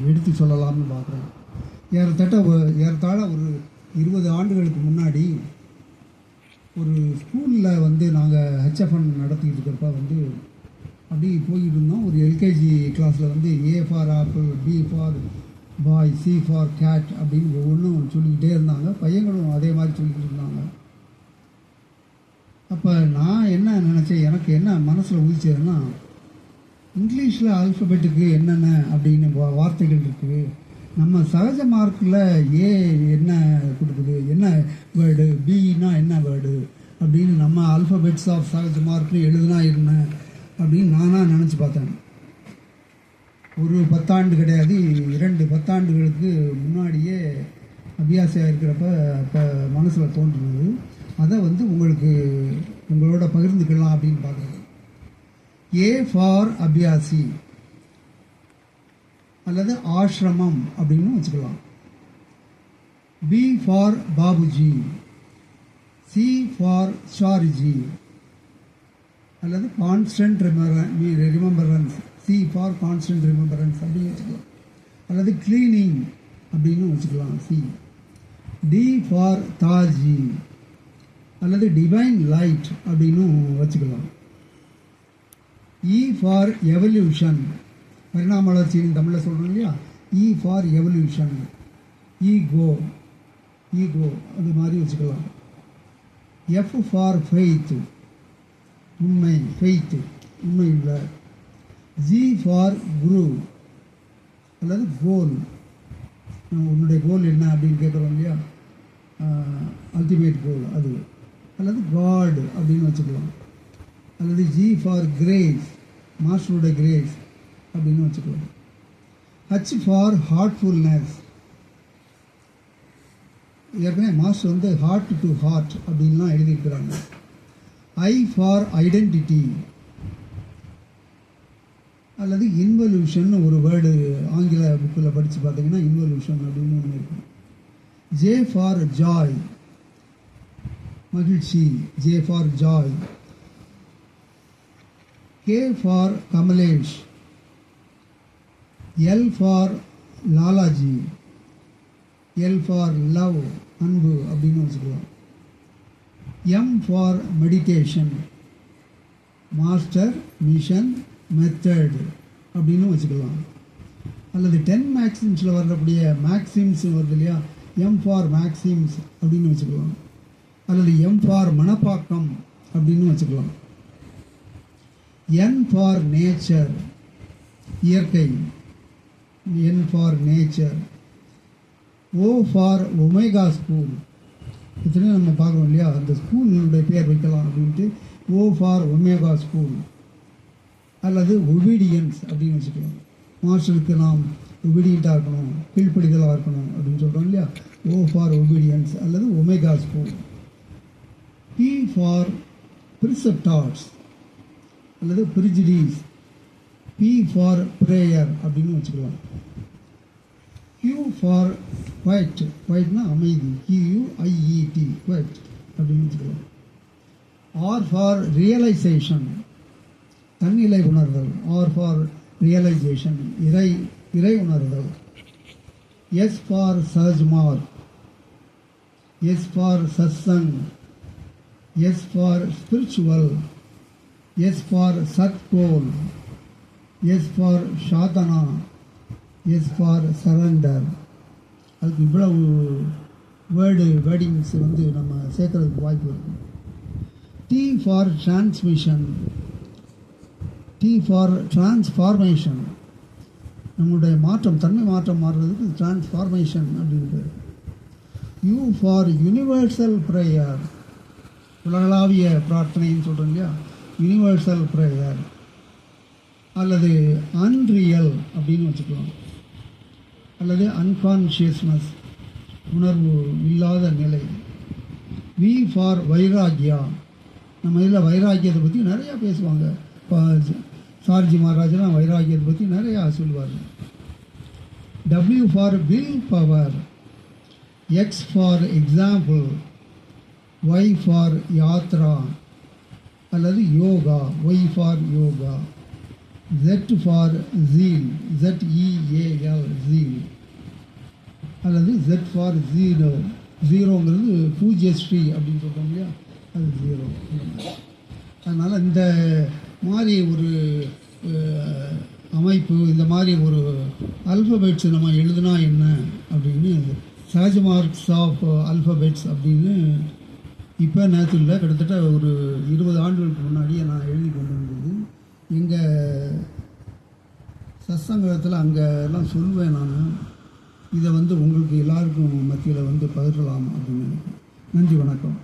எடுத்து சொல்லலாம்னு பார்க்குறேன். ஏறத்தாழ ஒரு 20 ஆண்டுகளுக்கு முன்னாடி ஒரு ஸ்கூலில் வந்து நாங்கள் ஹெச்எஃப்என் நடத்திக்கிட்டு இருக்கிறப்ப வந்து அப்படி போய்கிட்டு இருந்தோம். ஒரு எல்கேஜி கிளாஸில் வந்து A for apple, B for boy, C for cat அப்படின்னு ஒவ்வொன்றும் சொல்லிக்கிட்டே இருந்தாங்க. பையங்களும் அதே மாதிரி சொல்லிக்கிட்டு இருந்தாங்க. அப்போ நான் என்ன நினச்சேன், எனக்கு என்ன மனசில் உதிச்சதுன்னா, இங்கிலீஷில் ஆல்ஃபபெட்டுக்கு என்னென்ன அப்படின்னு வார்த்தைகள் இருக்குது. நம்ம சகஜ மார்க்கில் ஏ என்ன கொடுக்குது, என்ன வேர்டு, பின்னா என்ன வேர்டு அப்படின்னு நம்ம ஆல்ஃபபெட்ஸ் ஆஃப் சகஜ மார்க்னு எழுதுனா என்ன அப்படின்னு நானாக நினச்சி பார்த்தேன். ஒரு 10 ஆண்டு கிடையாது, 2 10 ஆண்டுகளுக்கு முன்னாடியே அபியாசியாக இருக்கிறப்ப இப்போ மனசில் தோன்றுனது. அதை வந்து உங்களோட பகிர்ந்துக்கலாம் அப்படின்னு பார்க்குறேன். ஏ ஃபார் அபியாசி அல்லது ஆஷ்ரமம் அப்படின்னு வச்சுக்கலாம். B for Babuji, C for Chariji அல்லது constant remembrance, C for constant remembrance அப்படின்னு வச்சுக்கலாம். அல்லது கிளீனிங் அப்படின்னு வச்சுக்கலாம், சி. டி ஃபார் தாஜி அல்லது டிவைன் லைட் அப்படின்னு வச்சுக்கலாம். இ ஃபார் எவல்யூஷன், பரிணாம வளர்ச்சின்னு தமிழில் சொல்கிறோம் இல்லையா, இ ஃபார் எவல்யூஷன். ஈகோ அது மாதிரி வச்சுக்கலாம். எஃப் ஃபார் ஃபெய்த், உண்மை, ஃபெய்த் உண்மை இல்லை. ஜி ஃபார் குரு அல்லது கோல், உன்னுடைய கோல் என்ன அப்படின்னு கேட்குறோம் இல்லையா, அல்டிமேட் கோல் அது. அல்லது காட் அப்படின்னு வச்சுக்கலாம். அல்லது ஜி ஃபார் கிரேஸ், மாஸ்டருடைய கிரேஸ் அப்படின்னு வச்சுக்கலாம். ஹச் ஃபார் ஹார்ட்ஃபுல்னஸ், ஏற்கனவே மாஸ்டர் வந்து ஹார்ட் டு ஹார்ட் அப்படின்லாம் எழுதியிருக்கிறாங்க. ஐ ஃபார் ஐடென்டிட்டி அல்லது இன்வல்யூஷன் ஒரு வேர்டு ஆங்கில புக்கில் படித்து பார்த்தீங்கன்னா இன்வல்யூஷன் அப்படின்னு ஒன்று இருக்கும். ஜே ஃபார் ஜாய், மகிழ்ச்சி, J for joy. K for Kamlesh, L for Lalaji, L for love, அன்பு அப்படின்னு வச்சுக்கலாம். M for meditation, master, mission, method அப்படின்னு வச்சுக்கலாம். அல்லது 10 மேக்ஸிம்ஸில் வரக்கூடிய மேக்ஸிம்ஸ் வருது இல்லையா, எம் ஃபார் மேக்ஸிம்ஸ் அப்படின்னு வச்சுக்கலாம். அல்லது எம் ஃபார் மனப்பாக்கம் அப்படின்னு வச்சுக்கலாம். என் ஃபார் நேச்சர், இயற்கை, N for nature. O for omega school, இத்தனையும் நம்ம பார்க்குறோம் இல்லையா, அந்த ஸ்கூலினுடைய பேர் வைக்கலாம் அப்படின்ட்டு ஓ ஃபார் ஒமேகா ஸ்கூல். அல்லது ஒபீடியன்ஸ் அப்படின்னு வச்சுக்கலாம். மாஸ்டருக்கு நாம் ஒபீடியண்ட்டாக இருக்கணும், கீழ்ப்படிதலாக இருக்கணும் அப்படின்னு சொல்கிறோம் இல்லையா, ஓ ஃபார் ஒபீடியன்ஸ் அல்லது ஒமேகா ஸ்கூல். பி ஃபார் பிரிசெப்டார்ஸ் அல்லது பிரிஜிடீஸ், பி ஃபார் ப்ரேயர் அப்படின்னு வச்சுக்கலாம். கியூ ஃபார் குவைட், குவைட்னா அமைதி, கியூஐஇடி, குவைட் அப்படின்னு வச்சுக்கலாம். ஆர் ஃபார் ரியலைசேஷன், தன்னிலை உணர்தல், ஆர் ஃபார் ரியலைசேஷன், இறை உணர்தல். S for Sahaj Marg, S for satsang, S for spiritual, S for சத்கோல், S for sadhana, S for surrender. அதுக்கு இவ்வளவு வேர்டிங்ஸ் வந்து நம்ம சேர்க்கறதுக்கு வாய்ப்பு இருக்குது. T for transmission, T for transformation, நம்மளுடைய மாற்றம், தன்மை மாற்றம் மாறுறதுக்கு டிரான்ஸ்ஃபார்மேஷன் அப்படின்னு. யூ ஃபார் யூனிவர்சல் ப்ரேயர், உலகளாவிய பிரார்த்தனைன்னு சொல்கிறோம் இல்லையா, யூனிவர்சல் ப்ரேயர். அல்லது அன்ரியல் அப்படின்னு வச்சுக்கலாம். அல்லது அன்கான்ஷியஸ்னஸ், உணர்வு இல்லாத நிலை. வி ஃபார் வைராகியா, நம்ம இதில் வைராகியத்தை பற்றி நிறையா பேசுவாங்க. இப்போ சார்ஜி மகாராஜெலாம் வைராகியத்தை பற்றி நிறையா சொல்லுவார். W for will power, X for example, Y for yatra அல்லது yoga, Y for yoga. Z for zeal, ZEAL, Z, அல்லது Z ஃபார் ஜீரோ. ஜீரோங்கிறது பூஜ்ய ஸ்ரீ அப்படின்னு சொல்கிறோம் இல்லையா, அது ஜீரோ. அதனால் இந்த மாதிரி ஒரு அமைப்பு, இந்த மாதிரி ஒரு அல்ஃபபெட்ஸ் நம்ம எழுதுனா என்ன அப்படின்னு, சஹஜ் மார்க்ஸ் ஆஃப் அல்ஃபபெட்ஸ் அப்படின்னு இப்போ நேற்று இல்லை, கிட்டத்தட்ட ஒரு 20 ஆண்டுகளுக்கு முன்னாடியே நான் எழுதி கொண்டு வந்தது. எங்கள் சத்சங்கத்தில் அங்கே எல்லாம் சொல்வேன் நான். இதை உங்களுக்கு எல்லாருக்கும் மத்தியில் பகிரலாம் அப்படின்னு. நன்றி, வணக்கம்.